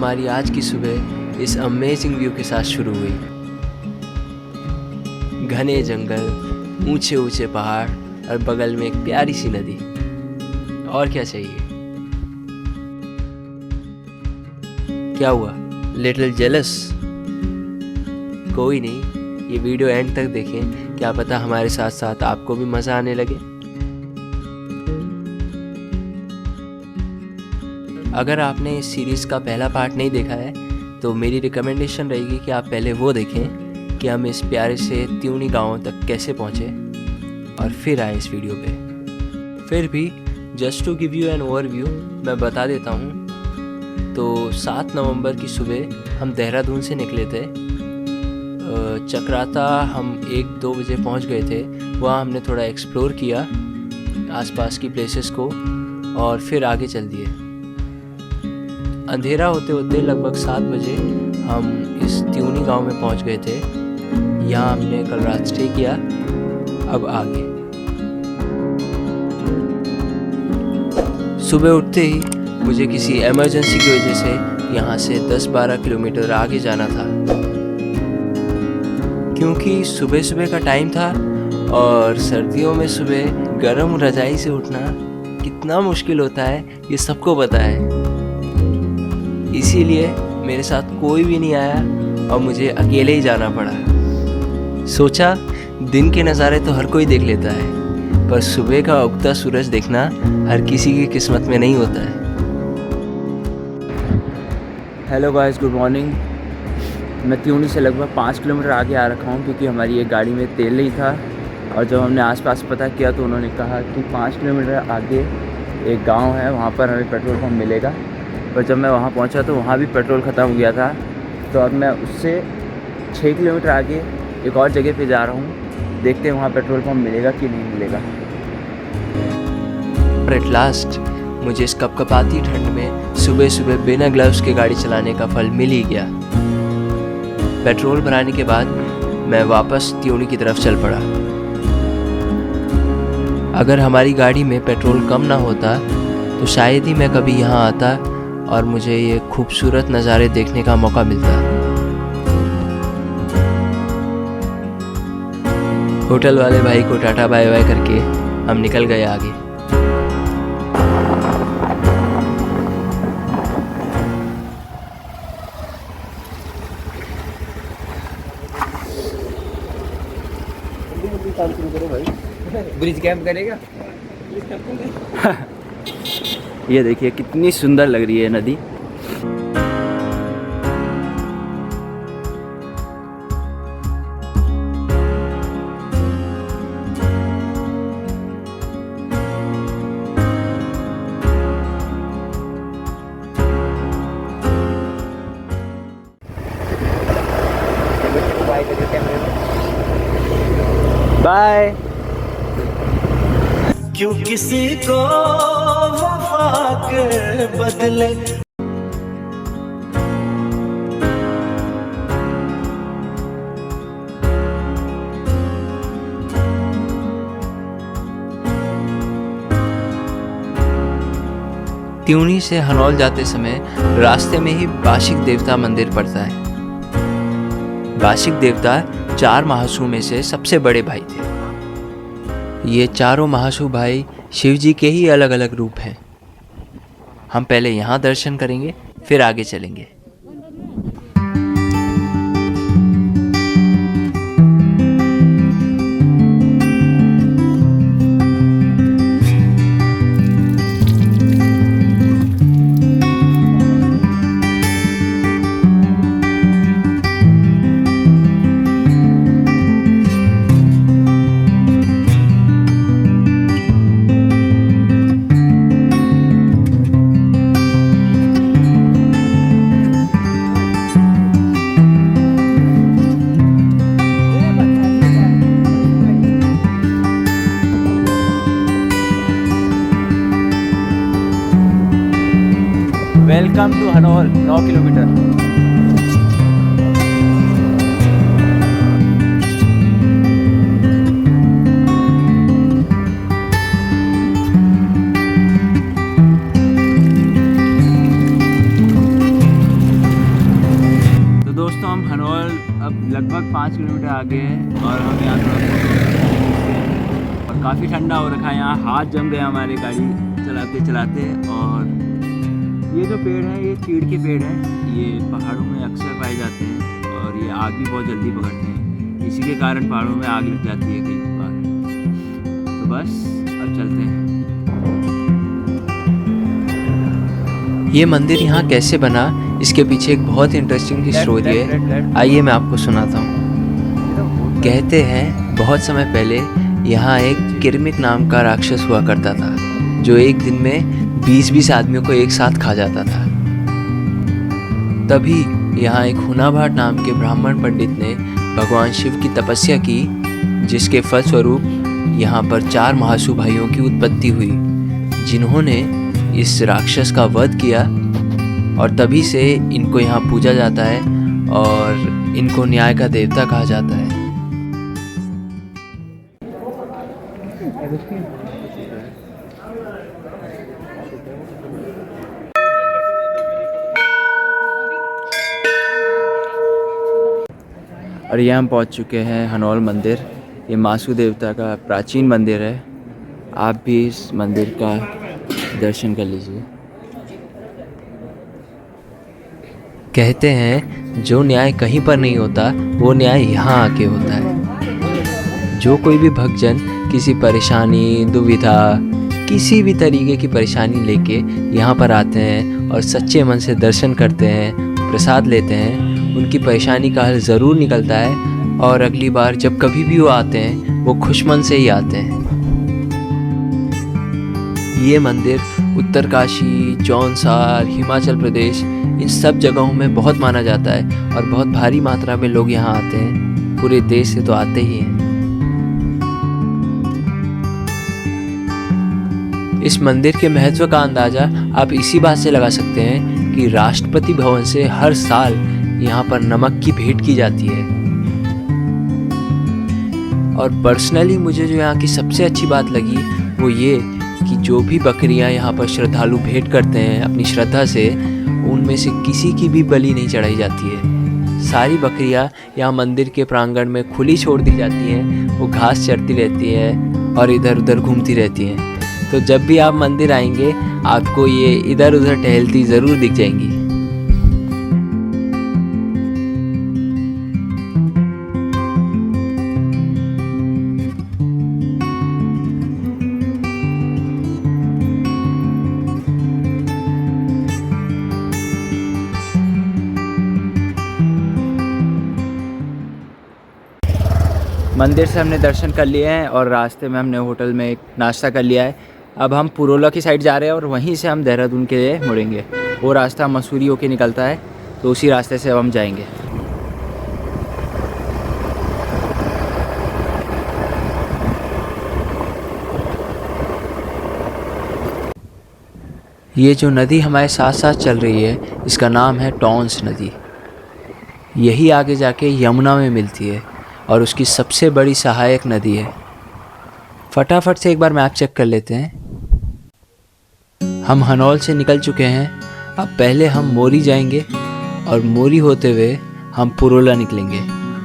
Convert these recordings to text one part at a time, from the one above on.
हमारी आज की सुबह इस अमेजिंग व्यू के साथ शुरू हुई। घने जंगल, ऊंचे ऊंचे पहाड़ और बगल में एक प्यारी सी नदी। और क्या चाहिए? क्या हुआ? Little jealous? कोई नहीं, ये वीडियो एंड तक देखें, क्या पता हमारे साथ साथ आपको भी मज़ा आने लगे। अगर आपने इस सीरीज़ का पहला पार्ट नहीं देखा है तो मेरी रिकमेंडेशन रहेगी कि आप पहले वो देखें कि हम इस प्यारे से त्यूनी गांव तक कैसे पहुँचे और फिर आए इस वीडियो पे। फिर भी just to give you an overview मैं बता देता हूँ। तो 7 नवंबर की सुबह हम देहरादून से निकले थे। चक्राता हम 1-2 बजे पहुँच गए थे। वहाँ हमने थोड़ा एक्सप्लोर किया आसपास की प्लेसेस को और फिर आगे चल दिए। अंधेरा होते होते लगभग 7 बजे हम इस त्यूनी गांव में पहुंच गए थे। यहाँ हमने कल रात स्टे किया। अब आगे सुबह उठते ही मुझे किसी इमरजेंसी की वजह से यहाँ से 10-12 किलोमीटर आगे जाना था, क्योंकि सुबह सुबह का टाइम था और सर्दियों में सुबह गर्म रजाई से उठना कितना मुश्किल होता है ये सबको पता है। इसीलिए मेरे साथ कोई भी नहीं आया और मुझे अकेले ही जाना पड़ा। सोचा दिन के नज़ारे तो हर कोई देख लेता है, पर सुबह का उगता सूरज देखना हर किसी की किस्मत में नहीं होता है। Hello guys, good morning. मैं त्यूनी से लगभग 5 किलोमीटर आगे आ रखा हूँ, क्योंकि हमारी एक गाड़ी में तेल नहीं था। और जब हमने आसपास पता किया तो उन्होंने कहा कि 5 किलोमीटर आगे एक गांव है, वहाँ पर हमें पेट्रोल पंप मिलेगा। पर जब मैं वहाँ पहुँचा तो वहाँ भी पेट्रोल ख़त्म हो गया था। तो अब मैं उससे 6 किलोमीटर आगे एक और जगह पे जा रहा हूँ। देखते हैं वहाँ पेट्रोल पंप मिलेगा कि नहीं मिलेगा। एट लास्ट मुझे इस कपकपाती ठंड में सुबह सुबह बिना ग्लव्स के गाड़ी चलाने का फल मिल ही गया। पेट्रोल भराने के बाद मैं वापस त्यूनी की तरफ चल पड़ा। अगर हमारी गाड़ी में पेट्रोल कम ना होता तो शायद ही मैं कभी यहाँ आता और मुझे ये खूबसूरत नज़ारे देखने का मौका मिलता। होटल वाले भाई को टाटा बाय बाय करके हम निकल गए आगे। ब्रिज कैंप करेगा। ये देखिए कितनी सुंदर लग रही है नदी। बाय। क्यों किसी को वफा के बदले त्यूनी से हनौल जाते समय रास्ते में ही बाशिक देवता मंदिर पड़ता है। बाशिक देवता 4 महासू में से सबसे बड़े भाई थे। ये चारों महासू भाई शिव जी के ही अलग अलग रूप हैं। हम पहले यहाँ दर्शन करेंगे, फिर आगे चलेंगे। Welcome to Hanol, 9 kilometre. 5 kilometre आगे है और हम यहाँ और काफ़ी ठंडा हो रखा है यहाँ, हाथ जम गए हमारे गाड़ी चलाते चलाते। और ये जो पेड़ है ये चीड़ के पेड़ है, ये पहाड़ों में अक्सर पाए जाते हैं और ये आग भी बहुत जल्दी पकड़ते हैं, इसी के कारण पहाड़ों में आग लग जाती है कई बार। तो बस अब चलते हैं। ये मंदिर यहाँ कैसे बना, इसके पीछे एक बहुत इंटरेस्टिंग स्टोरी है, आइए मैं आपको सुनाता हूँ। कहते हैं बहुत समय पहले यहाँ एक किरमिक नाम का राक्षस हुआ करता था, जो एक दिन में 20-20 आदमियों को एक साथ खा जाता था। तभी यहाँ एक हुनाभाट नाम के ब्राह्मण पंडित ने भगवान शिव की तपस्या की, जिसके फलस्वरूप यहाँ पर 4 महासु भाइयों की उत्पत्ति हुई, जिन्होंने इस राक्षस का वध किया। और तभी से इनको यहाँ पूजा जाता है और इनको न्याय का देवता कहा जाता है। और ये हम पहुंच चुके हैं हनौल मंदिर। ये मासू देवता का प्राचीन मंदिर है, आप भी इस मंदिर का दर्शन कर लीजिए। कहते हैं जो न्याय कहीं पर नहीं होता वो न्याय यहाँ आके होता है। जो कोई भी भक्तजन किसी परेशानी, दुविधा, किसी भी तरीके की परेशानी लेके यहाँ पर आते हैं और सच्चे मन से दर्शन करते हैं, प्रसाद लेते हैं, उनकी परेशानी का हल ज़रूर निकलता है और अगली बार जब कभी भी वो आते हैं वो खुश मन से ही आते हैं। ये मंदिर उत्तरकाशी, जौनसार, हिमाचल प्रदेश, इन सब जगहों में बहुत माना जाता है और बहुत भारी मात्रा में लोग यहाँ आते हैं, पूरे देश से तो आते ही हैं। इस मंदिर के महत्व का अंदाज़ा आप इसी बात से लगा सकते हैं कि राष्ट्रपति भवन से हर साल यहाँ पर नमक की भेंट की जाती है। और पर्सनली मुझे जो यहाँ की सबसे अच्छी बात लगी वो ये कि जो भी बकरियाँ यहाँ पर श्रद्धालु भेंट करते हैं अपनी श्रद्धा से, उनमें से किसी की भी बलि नहीं चढ़ाई जाती है। सारी बकरियाँ यहाँ मंदिर के प्रांगण में खुली छोड़ दी जाती हैं, वो घास चरती रहती हैं और इधर उधर घूमती रहती हैं। तो जब भी आप मंदिर आएंगे आपको ये इधर उधर टहलती ज़रूर दिख जाएंगी। मंदिर से हमने दर्शन कर लिए हैं और रास्ते में हमने होटल में एक नाश्ता कर लिया है। अब हम पुरोला की साइड जा रहे हैं और वहीं से हम देहरादून के लिए मुड़ेंगे। वो रास्ता मसूरी होके निकलता है, तो उसी रास्ते से अब हम जाएंगे। ये जो नदी हमारे साथ साथ चल रही है इसका नाम है टॉन्स नदी। यही आगे जाके यमुना में मिलती है और उसकी सबसे बड़ी सहायक नदी है। फटाफट से एक बार मैप चेक कर लेते हैं। हम हनौल से निकल चुके हैं, अब पहले हम मोरी जाएंगे और मोरी होते हुए हम पुरोला निकलेंगे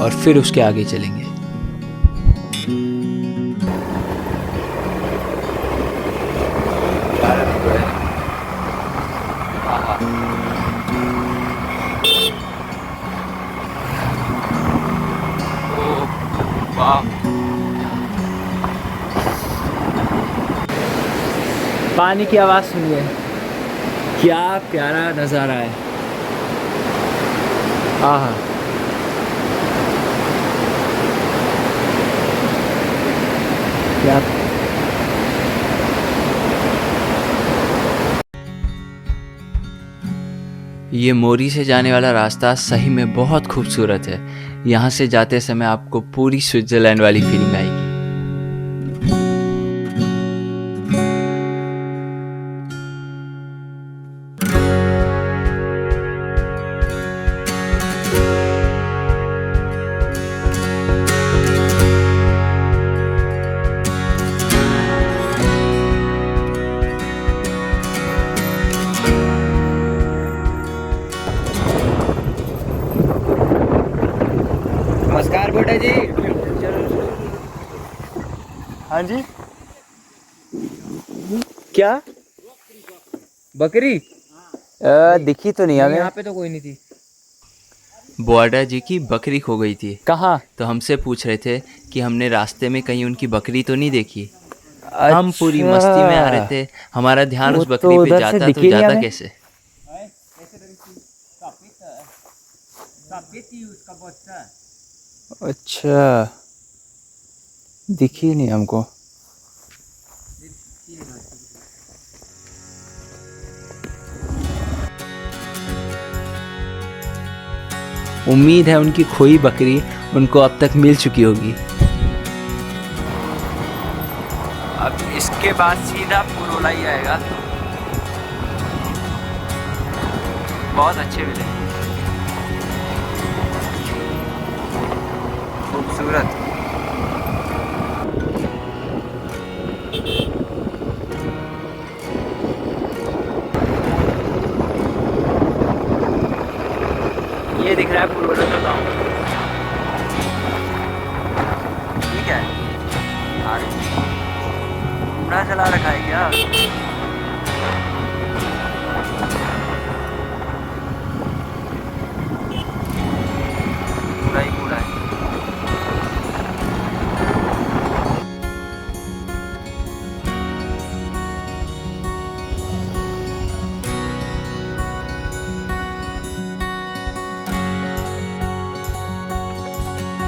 और फिर उसके आगे चलेंगे। पानी की आवाज़ सुनिए, क्या प्यारा नज़ारा है। आहा, क्या ये मोरी से जाने वाला रास्ता सही में बहुत खूबसूरत है। यहाँ से जाते समय आपको पूरी स्विट्ज़रलैंड वाली फीलिंग आएगी। नमस्कार हाँ जी, क्या बकरी? दिखी तो नहीं हमें। यहाँ पे तो कोई नहीं थी। बुआडा जी की बकरी खो गई थी, कहाँ? तो हमसे पूछ रहे थे कि हमने रास्ते में कहीं उनकी बकरी तो नहीं देखी। हम पूरी मस्ती में आ रहे थे, हमारा ध्यान वो उस तो बकरी पे उधर से जाता तो दिखी नहीं जाता हमें। कैसे। अच्छा, दिखी नहीं हमको। उम्मीद है उनकी खोई बकरी उनको अब तक मिल चुकी होगी। अब इसके बाद सीधा पुरोला ही आएगा। बहुत अच्छे मिले, खूबसूरत। ये दिख रहा है पुरोला का गाँव। ठीक है, आगे पूरा चला रखा है क्या?